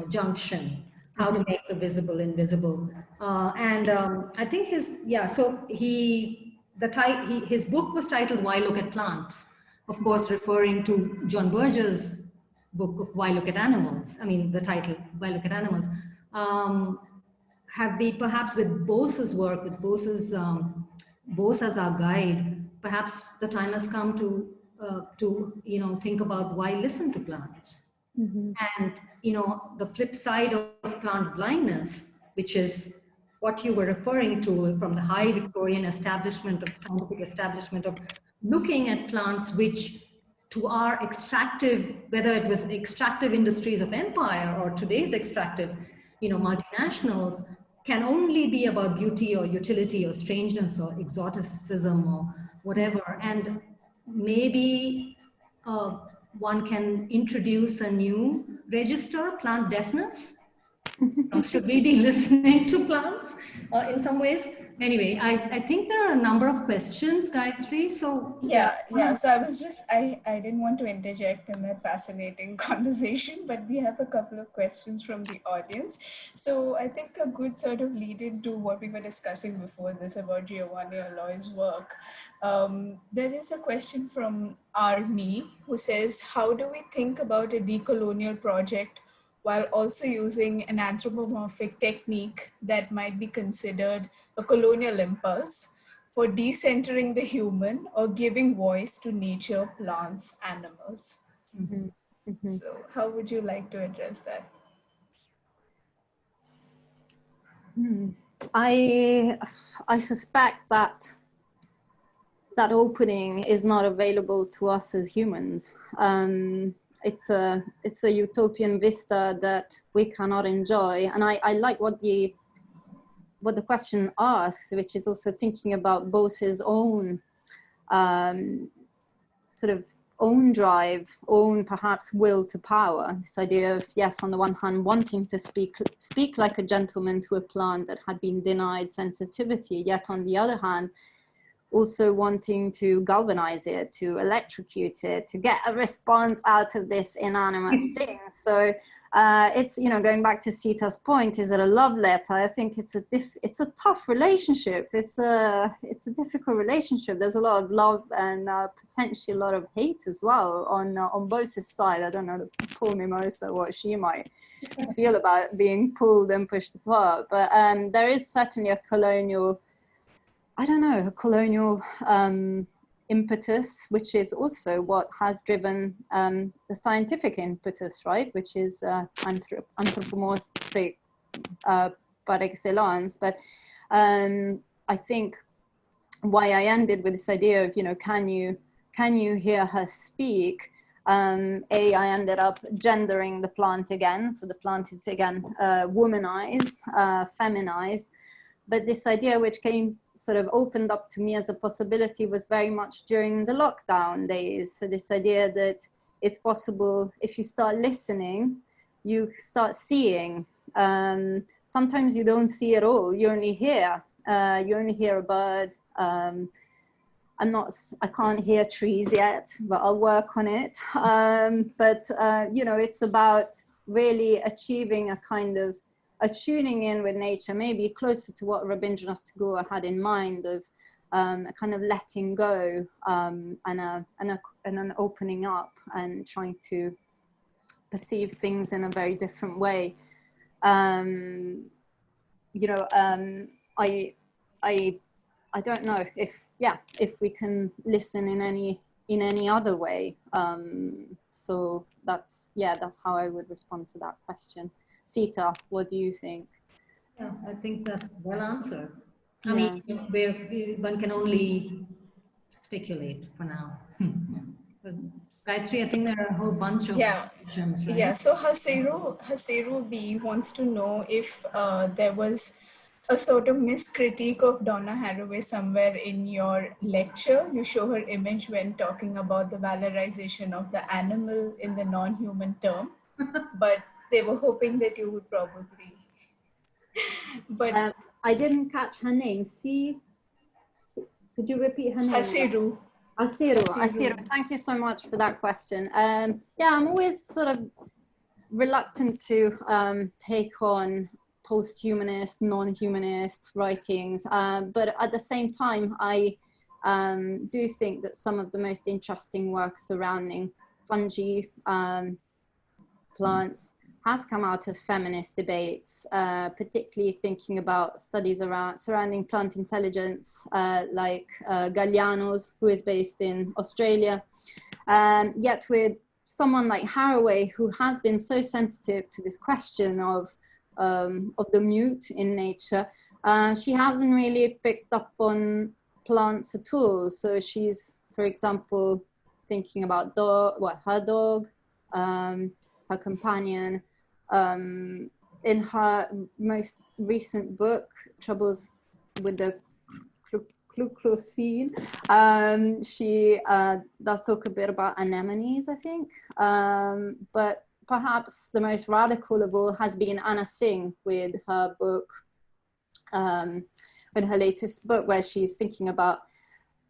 junction, how to make the visible invisible. And I think his book was titled Why Look at Plants, of course referring to John Berger's book of Why Look at Animals. I mean, the title Why Look at Animals. Have we perhaps with Bose's work, with Bose as our guide, perhaps the time has come to think about why listen to plants. And the flip side of plant blindness, which is what you were referring to from the high Victorian establishment of scientific establishment of looking at plants which to our extractive, whether it was extractive industries of empire or today's extractive multinationals, can only be about beauty or utility or strangeness or exoticism or whatever. And maybe one can introduce a new register, plant deafness. Should we be listening to plants in some ways? Anyway, I think there are a number of questions, Gayatri. So yeah. So I didn't want to interject in that fascinating conversation, but we have a couple of questions from the audience. So I think a good sort of lead into what we were discussing before this about Giovanni Aloy's work. There is a question from Arnie who says, how do we think about a decolonial project while also using an anthropomorphic technique that might be considered a colonial impulse for decentering the human or giving voice to nature, plants, animals? So how would you like to address that? I suspect that opening is not available to us as humans. It's a utopian vista that we cannot enjoy. And I like what the question asks, which is also thinking about Bose's own sort of own drive, own perhaps will to power. This idea of, yes, on the one hand, wanting to speak like a gentleman to a plant that had been denied sensitivity, yet on the other hand, also wanting to galvanize it, to electrocute it, to get a response out of this inanimate thing. So it's, going back to Sita's point, is it a love letter? I think it's a tough relationship. It's a difficult relationship. There's a lot of love and potentially a lot of hate as well on both side. I don't know, poor Mimosa, what she might feel about being pulled and pushed apart. But there is certainly a colonial impetus, which is also what has driven the scientific impetus, right? Which is anthropomorphic par excellence. But I think why I ended with this idea of, can you hear her speak? I ended up gendering the plant again. So the plant is again womanized, feminized. But this idea which sort of opened up to me as a possibility was very much during the lockdown days. So this idea that it's possible, if you start listening, you start seeing. Sometimes you don't see at all, you only hear. You only hear a bird. I can't hear trees yet, but I'll work on it. It's about really achieving a kind of a tuning in with nature, maybe closer to what Rabindranath Tagore had in mind of a kind of letting go and an opening up and trying to perceive things in a very different way. I don't know if we can listen in any other way. So that's how I would respond to that question. Sita, what do you think? Yeah, I think that's well answered. I Yeah. mean, one can only speculate for now. But Gayatri, I think there are a whole bunch of Yeah. questions, right? Yeah, so Hasiru B wants to know if there was a sort of miscritique of Donna Haraway somewhere in your lecture. You show her image when talking about the valorization of the animal in the non-human term, but they were hoping that you would probably. But I didn't catch her name. Could you repeat her name? Hasiru. Asiru, thank you so much for that question. Yeah, I'm always sort of reluctant to take on post-humanist, non-humanist writings, but at the same time, I do think that some of the most interesting work surrounding fungi, plants, has come out of feminist debates, particularly thinking about studies surrounding plant intelligence, like Galliano's, who is based in Australia. Yet with someone like Haraway, who has been so sensitive to this question of the mute in nature, she hasn't really picked up on plants at all. So she's, for example, thinking about her dog, her companion. In her most recent book, Troubles with the Cluclocene, she does talk a bit about anemones, I think. But perhaps the most radical of all has been Anna Singh with her book, with her latest book, where she's thinking about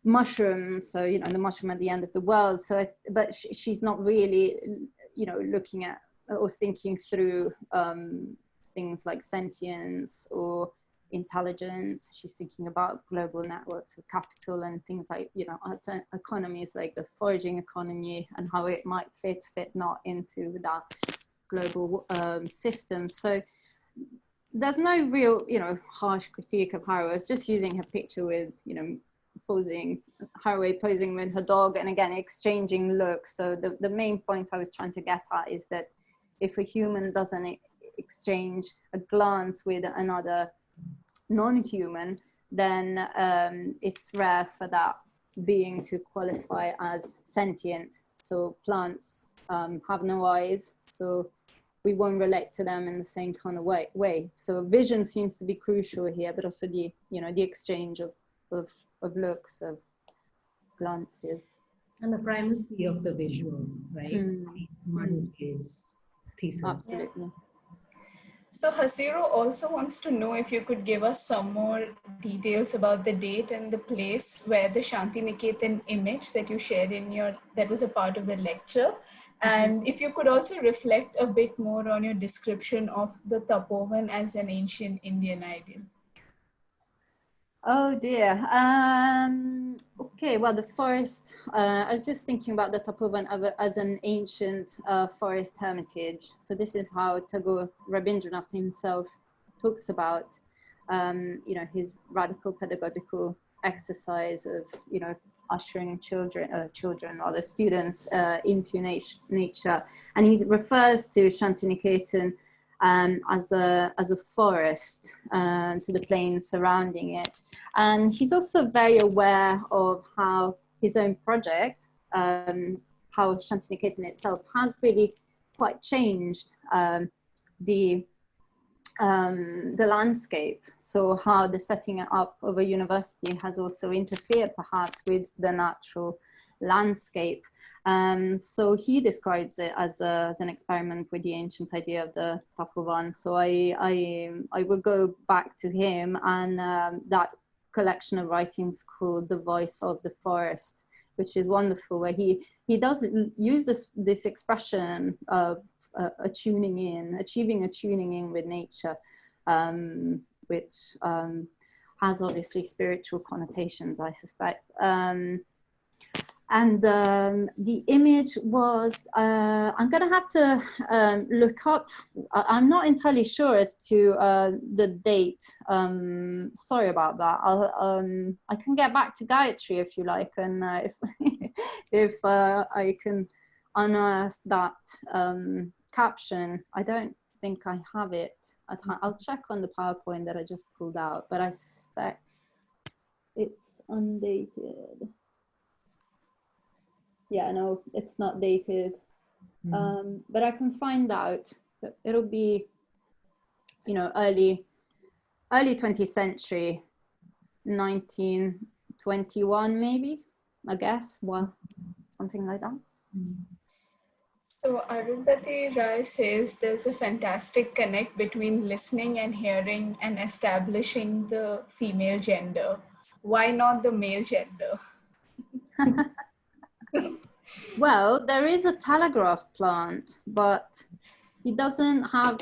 mushrooms. So, you know, the mushroom at the end of the world. So, but she's not really, you know, looking at or thinking through things like sentience or intelligence. She's thinking about global networks of capital and things like, you know, economies like the foraging economy and how it might fit not into that global system. So there's no real, you know, harsh critique of Haraway. It's just using her picture with, you know, Haraway posing with her dog, and again exchanging looks. So the main point I was trying to get at is that if a human doesn't exchange a glance with another non-human, then it's rare for that being to qualify as sentient. So plants have no eyes, so we won't relate to them in the same kind of way. So vision seems to be crucial here, but also the, you know, the exchange of looks, of glances. And the primacy of the visual, right? Martin's thesis. Absolutely. So Hasiru also wants to know if you could give us some more details about the date and the place where the Shantiniketan image that you shared that was a part of the lecture. And if you could also reflect a bit more on your description of the Tapovan as an ancient Indian ideal. Oh dear. Okay, well, the forest, I was just thinking about the Tapovan as an ancient forest hermitage. So this is how Tagore Rabindranath himself talks about, you know, his radical pedagogical exercise of, you know, ushering children or the students into nature. And he refers to Shantiniketan as a forest, to the plains surrounding it. And he's also very aware of how his own project, how Shantiniketan itself has really quite changed the landscape. So how the setting up of a university has also interfered perhaps with the natural landscape. So he describes it as an experiment with the ancient idea of the Tapovan. So I would go back to him and that collection of writings called The Voice of the Forest, which is wonderful, where he does use this expression of achieving a tuning in with nature, which has obviously spiritual connotations, I suspect. And the image was, I'm going to have to look up, I'm not entirely sure as to the date. Sorry about that. I can get back to Gayatri if you like, and if I can unearth that caption. I don't think I have it at hand. I'll check on the PowerPoint that I just pulled out, but I suspect it's undated. Yeah, no, it's not dated. But I can find out. It'll be, you know, early 20th century, 1921 maybe, I guess. Well, something like that. So Arundhati Rai says there's a fantastic connect between listening and hearing and establishing the female gender. Why not the male gender? Well, there is a telegraph plant, but he doesn't have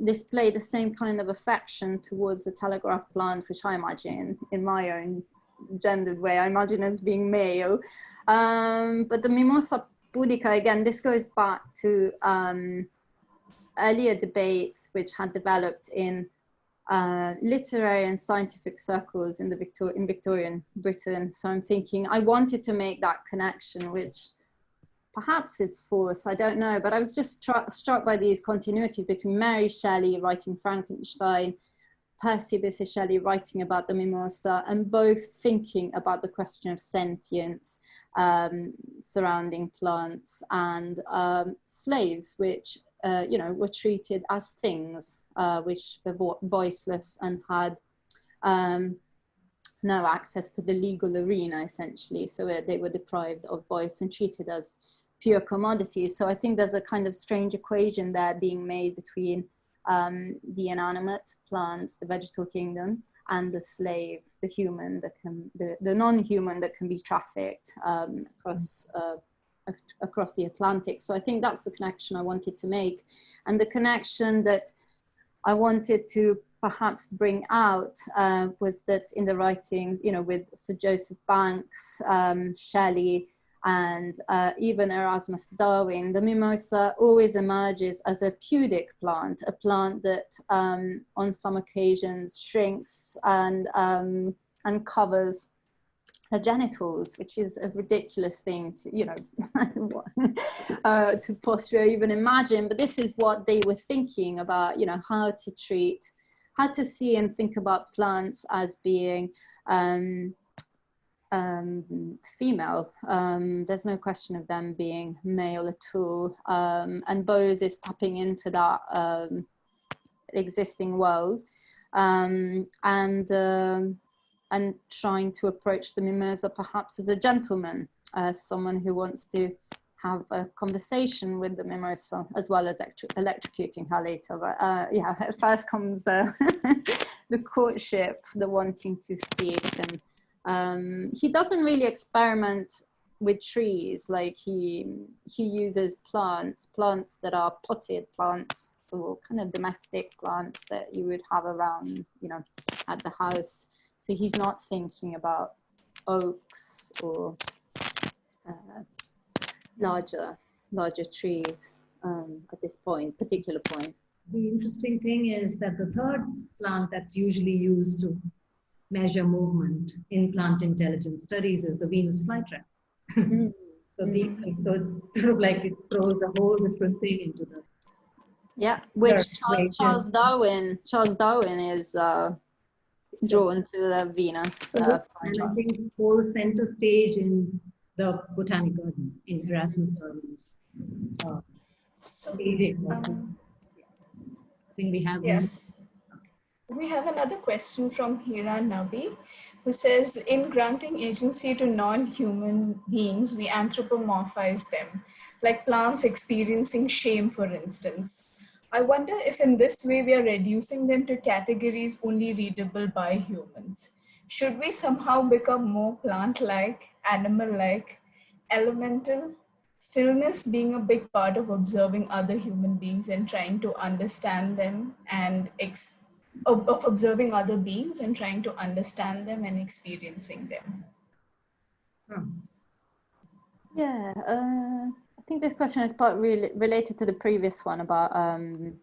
display the same kind of affection towards the telegraph plant, which I imagine in my own gendered way, I imagine as being male. But the Mimosa pudica, again, this goes back to earlier debates which had developed in literary and scientific circles in Victorian Britain. So I'm thinking I wanted to make that connection, which perhaps it's false, I don't know, but I was just struck by these continuities between Mary Shelley writing Frankenstein, Percy Bysshe Shelley writing about the Mimosa, and both thinking about the question of sentience surrounding plants and slaves, which you know, were treated as things which were voiceless and had no access to the legal arena, essentially. So they were deprived of voice and treated as pure commodities. So I think there's a kind of strange equation there being made between the inanimate plants, the vegetal kingdom, and the slave, the human, that can, the non-human that can be trafficked across the Atlantic. So I think that's the connection I wanted to make. And the connection that I wanted to perhaps bring out was that in the writings, you know, with Sir Joseph Banks, Shelley, and even Erasmus Darwin, the mimosa always emerges as a pudic plant, a plant that on some occasions shrinks and covers her genitals, which is a ridiculous thing to, you know, to posture or even imagine. But this is what they were thinking about, you know, how to treat, how to see and think about plants as being female. There's no question of them being male at all. And Bose is tapping into that existing world and trying to approach the mimosa perhaps as a gentleman, as someone who wants to have a conversation with the mimosa, as well as electrocuting her later. But yeah, first comes the the courtship, the wanting to speak. And he doesn't really experiment with trees. Like he uses plants that are potted plants, or kind of domestic plants that you would have around, you know, at the house. So he's not thinking about oaks or larger trees at this particular point. The interesting thing is that the third plant that's usually used to measure movement in plant intelligence studies is the Venus flytrap. So it's sort of like it throws a whole different thing into the which Charles Darwin is drawn to the Venus. And I think holds center stage in the Botanic Garden in Erasmus Darwin's. I think we have yes. We have another question from Hira Nabi, who says, in granting agency to non-human beings, we anthropomorphize them, like plants experiencing shame, for instance. I wonder if in this way we are reducing them to categories only readable by humans. Should we somehow become more plant-like, animal-like, elemental? Stillness being a big part of observing other human beings and trying to understand them, and of observing other beings and trying to understand them and experiencing them. Yeah, I think this question is part really related to the previous one about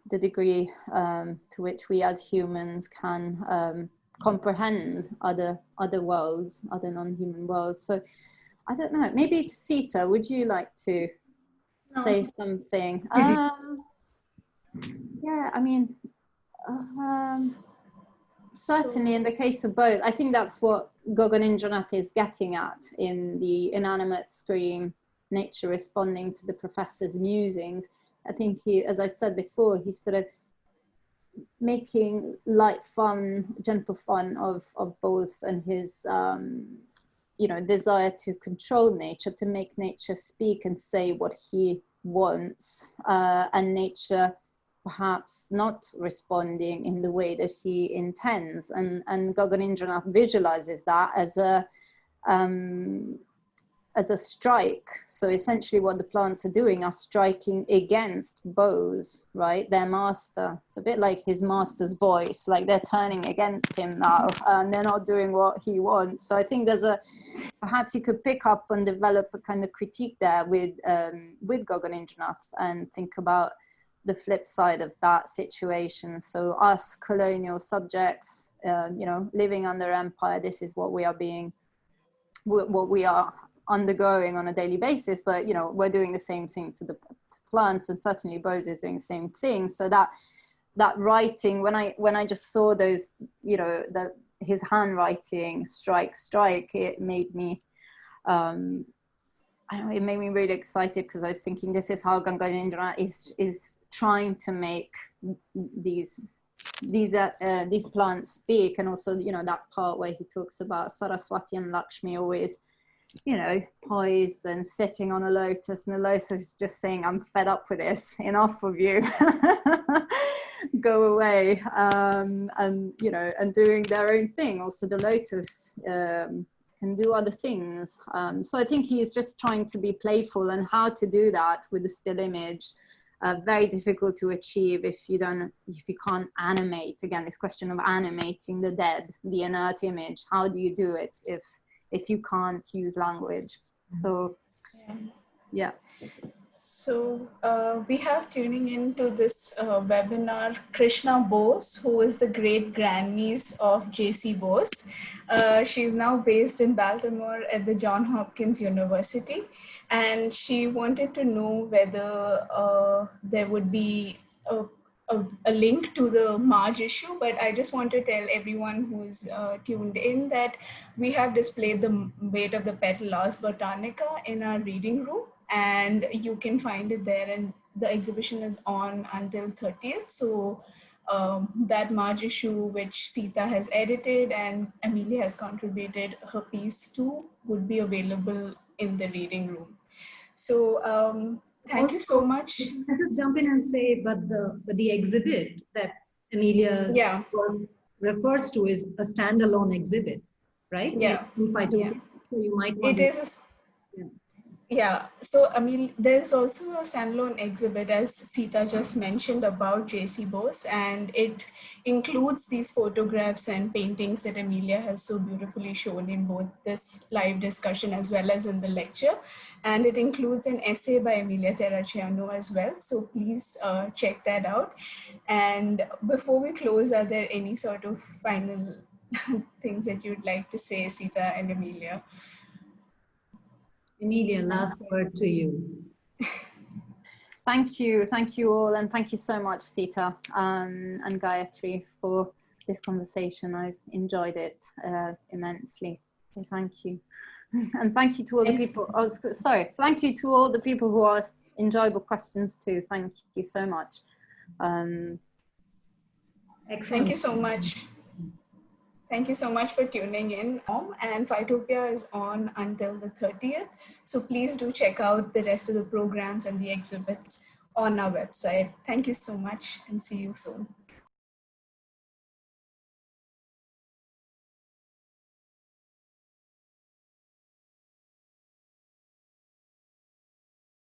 the degree to which we as humans can comprehend other worlds, other non-human worlds. So I don't know, maybe Sita, would you like to say something. Yeah, I mean, certainly in the case of both, I think that's what Gaganendranath is getting at in the inanimate scream, nature responding to the professor's musings. I think he, as I said before, he's sort of making light fun, gentle fun of Bose and his, you know, desire to control nature, to make nature speak and say what he wants, and nature perhaps not responding in the way that he intends. And Gaganendranath visualizes that as a strike. So essentially what the plants are doing are striking against Bose, right? Their master. It's a bit like his master's voice, like they're turning against him now and they're not doing what he wants. So I think there's perhaps you could pick up and develop a kind of critique there with Gaganendranath and think about the flip side of that situation. So us colonial subjects, you know, living under empire, this is what we are undergoing on a daily basis, but you know, we're doing the same thing to the plants, and certainly Bose is doing the same thing. So that writing, when I just saw those, you know, his handwriting, strike, it made me I don't know, it made me really excited, because I was thinking this is how Gaganendranath is trying to make these plants speak. And also, you know, that part where he talks about Saraswati and Lakshmi always, you know, poised and sitting on a lotus, and the lotus is just saying, I'm fed up with this, enough of you, go away, and you know, and doing their own thing. Also the lotus can do other things. So I think he's just trying to be playful, and how to do that with a still image, very difficult to achieve if you can't animate. Again, this question of animating the dead, the inert image, how do you do it if you can't use language? So yeah. So we have tuning into this webinar Krishna Bose, who is the great grandniece of J.C. Bose. She's now based in Baltimore at the Johns Hopkins University, and she wanted to know whether there would be a link to the Marge issue, but I just want to tell everyone who's tuned in that we have displayed the weight of the petal Ars Botanica in our reading room, and you can find it there, and the exhibition is on until 30th. So that Marge issue, which Sita has edited and Amelia has contributed her piece to, would be available in the reading room. So thank you so much. I just jump in and say, but the exhibit that Amelia's work refers to is a standalone exhibit, right? Yeah. Like, so you might want it is. Yeah, so I mean, there's also a standalone exhibit, as Sita just mentioned, about J.C. Bose, and it includes these photographs and paintings that Amelia has so beautifully shown in both this live discussion as well as in the lecture. And it includes an essay by Emilia Terracciano as well. So please check that out. And before we close, are there any sort of final things that you'd like to say, Sita and Amelia? Amelia, last word to you. Thank you all, and thank you so much, Sita and Gayatri, for this conversation. I've enjoyed it immensely. So thank you, and thank you to all the people. Oh, sorry, thank you to all the people who asked enjoyable questions too. Thank you so much. Excellent. Thank you so much. Thank you so much for tuning in. And Phytopia is on until the 30th. So please do check out the rest of the programs and the exhibits on our website. Thank you so much, and see you soon.